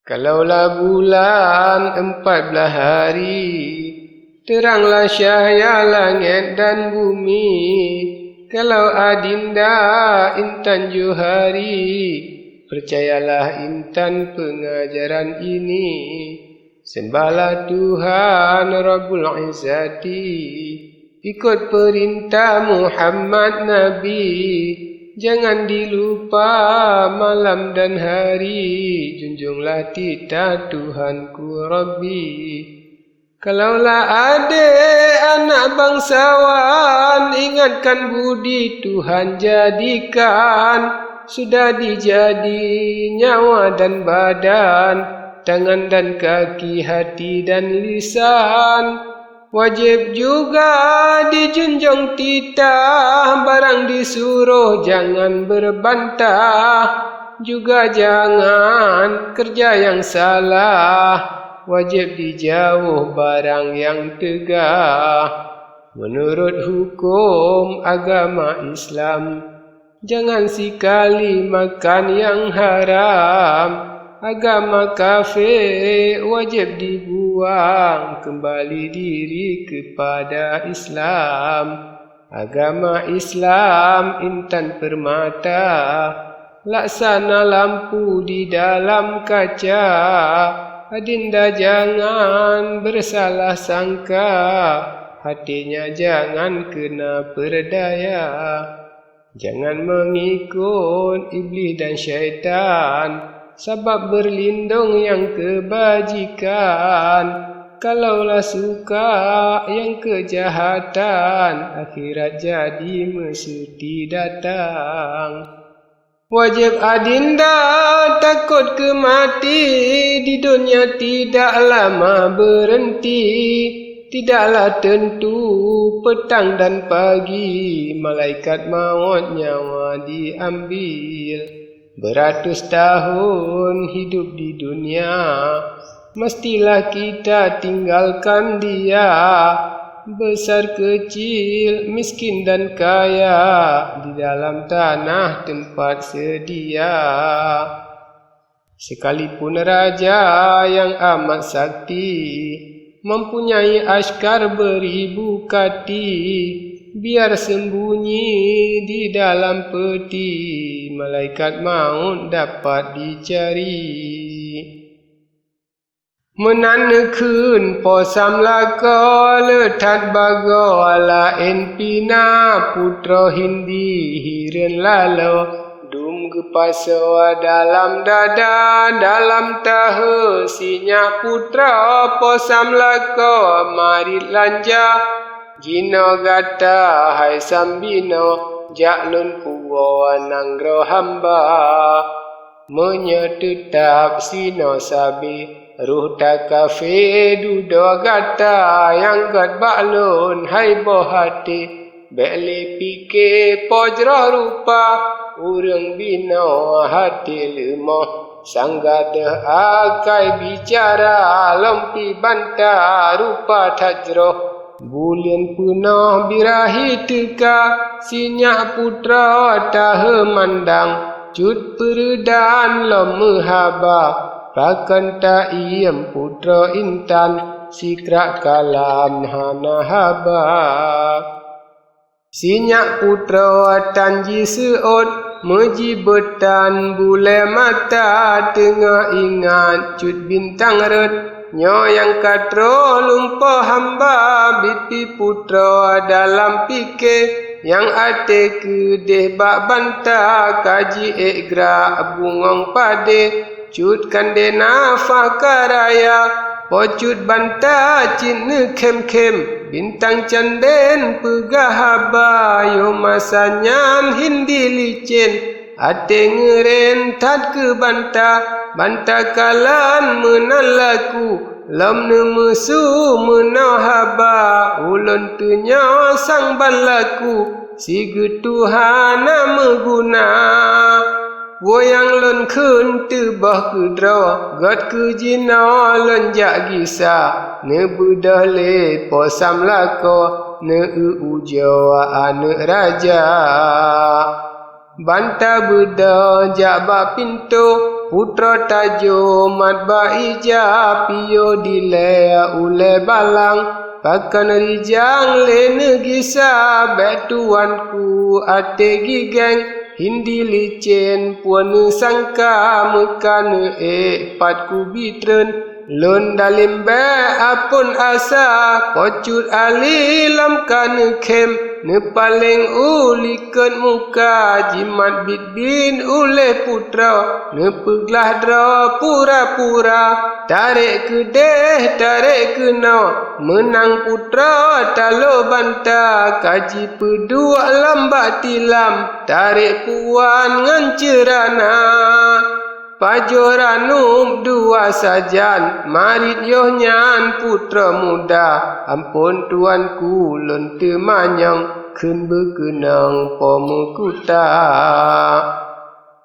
Kalaulah bulan 14 hari, teranglah cahaya langit dan bumi. Kalau adinda intan Johari, percayalah intan pengajaran ini. Sembahlah Tuhan Rabbul Izzati, ikut perintah Muhammad Nabi. Jangan dilupa malam dan hari, junjunglah titah Tuhanku Rabbi. Kalaulah ada anak bangsawan, ingatkan budi Tuhan jadikan. Sudah dijadi nyawa dan badan, tangan dan kaki, hati dan lisan. Wajib juga dijunjung titah, barang disuruh jangan berbantah. Juga jangan kerja yang salah, wajib dijauh barang yang tegah. Menurut hukum agama Islam, jangan sekali makan yang haram. Agama kafir wajib dibuang, kembali diri kepada Islam. Agama Islam intan permata, laksana lampu di dalam kaca. Adinda jangan bersalah sangka, hatinya jangan kena perdaya. Jangan mengikut iblis dan syaitan, sebab berlindung yang kebajikan. Kalaulah suka yang kejahatan, akhirat jadi mesti datang. Wajib adinda takut kemati, di dunia tidak lama berhenti. Tidaklah tentu petang dan pagi, malaikat maut nyawa diambil. Beratus tahun hidup di dunia, mestilah kita tinggalkan dia. Besar kecil, miskin dan kaya, di dalam tanah tempat sedia. Sekalipun raja yang amat sakti, mempunyai askar beribu kati, biar sembunyi di dalam peti, malaikat maut dapat dicari. Menanekun posam laka, letat bago lain pina, putra hindi hiren lalo. Dum gepaso dalam dada, dalam tahu sinyak putra posam laka, marit lanja. Jino gata hai sambino, jaklun puwa nanggro hamba. Menyetetap sino sabi, ruh tak kafe dudo gata. Yang gat baklun hai bohati, beli pike pojroh rupa. Urang bino hati lemah, sanggada akai bicara. Lompi bantah rupa tajroh, bulian punah birahi teka. Sinyak putra tahe mandang, cut Peureudan lom mehaba. Pakan tak iem putra intan, sikrak kalam hana haba. Sinyak putra tanji seot, mejibetan bule mata. Tengah ingat cut bintang red, nyo yang katro lumpa hamba. Biti putra dalam fikir, yang ate kedeh bak bantah. Kaji ekgra bungong pade, cut kande nafah karaya. Pocut bantah cina kem-kem, bintang canden pegah haba. Yo masanya hindi licin, ate ngeren tat ke bantah. Bantah kalan menalaku, lam nemesu menahaba. Ulun tunya sang balaku, si getuhan nama guna. Woyang lon kun tebah kudra, gat ke jina lon jak gisa. Ne bedah le posam lako, ne ujawa anak raja. Bantah bedah jak bak pintu, putra tajo matba ija pio dilea ule balang pakan rijang le negisa betuanku ate gigeng hindi licin puan sangka mekan patku bitren lon dalim be apun asa pocut ali lam kan kem ne paling ulikan muka jimat bit bin ule putra ne peglah dra pura-pura tarik ke deh tarik ke no menang putra talo banta kaji pedua lambak tilam tarik puan ngan cerana pajoranum dua sajan marit yohnyan putra muda ampun tuanku lon temanyang keun berkenang pomukuta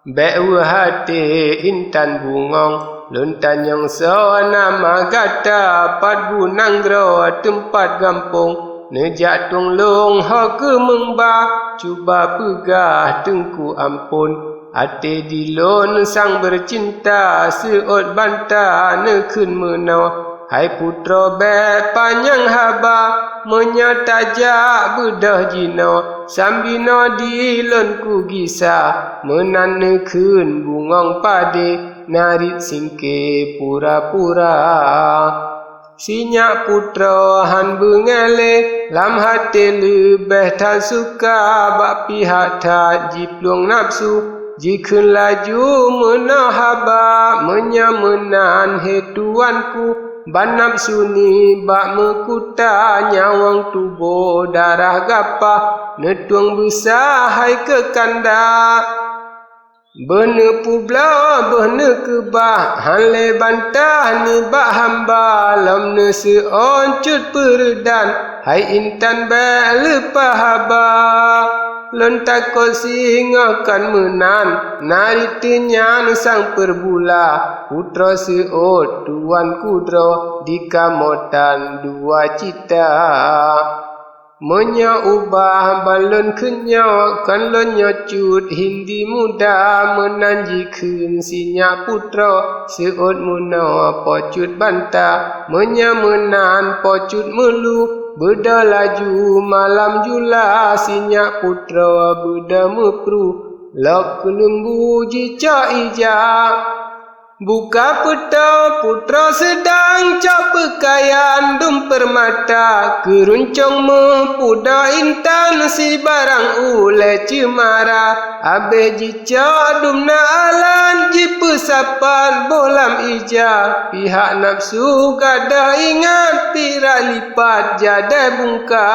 bewa hati intan bungong lon tanyang so nama gata pat gunang gro tempat gampung nejak tunglung ho ke membah cuba pegah tengku ampun ate dilon sang bercinta seot banta nekun menau hai putra be panjang haba menyatajak bedah jino sambino dilon ku gisa menan nekun bungong pade narit singke pura-pura sinyak putra han bengele lam hati lebih tak suka bak pihak tak jiplung nafsu jikun laju menahaba menyamenan hetuanku ban nafsu ni bak mekuta nyawang tubuh darah gapah netuang besar hai ke kanda bene publa bene kebah hanle bantah ni bak hamba lam ne seoncut Peureudan hai intan bek lepah haba lon takut singa kan menan narit tenyan sang perbula putra seot tuan kudro dikamotan dua cita menya ubah balon kenyok kan lon nyocut hindi muda menanjikan sinyak putra seot muna pocut banta menya menan pocut melu beda laju malam jula sinyak putra beda mepru lok lembu jika ija buka peta putra sedang cap pakaian dum permata keruncong mempuda intan si barang ule cemara abe jika dum na alan jipesapan bolam ija pihak nafsu gadah ingat pira lipat jada bungka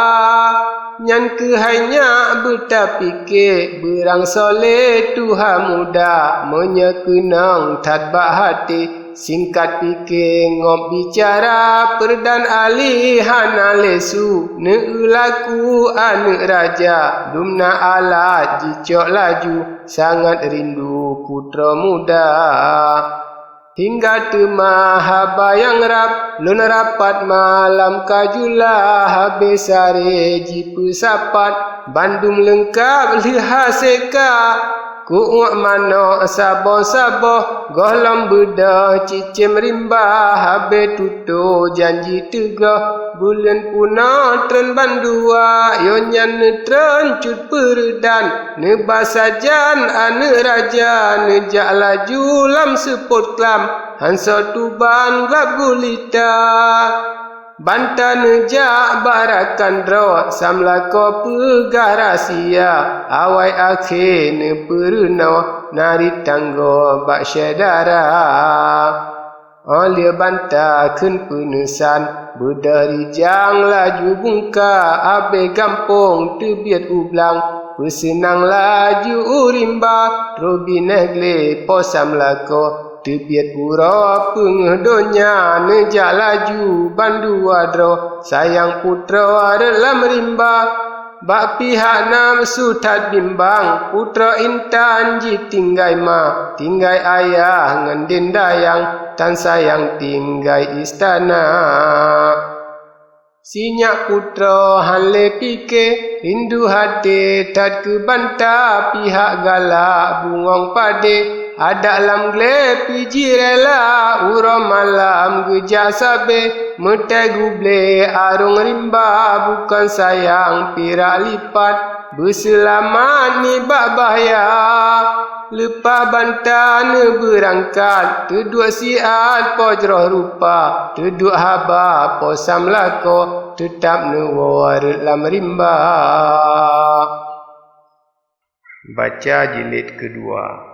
nyan ke hanya buta fikir berang soleh Tuhan muda menyekenang tadbak hati singkat fikir ngop bicara perdan alihan alesu neulaku anak raja dumna alat jicok laju sangat rindu putra muda hingga temah haba yang rap lon rapat malam kajula habis sare jipu sapat bandung lengkap lihaseka kuak mano saboh-saboh golam bedah cicim rimba habis tutu janji tegah bulan puna tren bandua yonyan netren cut Peureudan nebas sajan ane raja nejak laju lam sepot klam hansa tuban glab gulita banta nejak barakan dro samla ko pegah rahsia awai akhir ne Peureudan nari tanggo bak syedara oleh banta ken penesan bedari jang laju bungka abe gampung tebiat ublang pesenang laju urimba trobi negle posam lako tebiat pura pengdonya nejak laju bandua dro sayang putra dalam rimba bak pihak nafsu tak bimbang putra intan ji tinggai ma tinggai ayah ngendin dayang tan sayang tinggai istana sinyak putra hanle pike rindu hati tak ke banta pihak galak bungong pade Adak lam gle piji rela uro malam gejak sabe. Metai guble arung rimba bukan sayang pirak lipat. Berselamat ni bak bahaya. Lepas bantan berangkat, terduk siat pojroh rupa, terduk haba posam lako, tetap newarit lam rimba. Baca jilid kedua.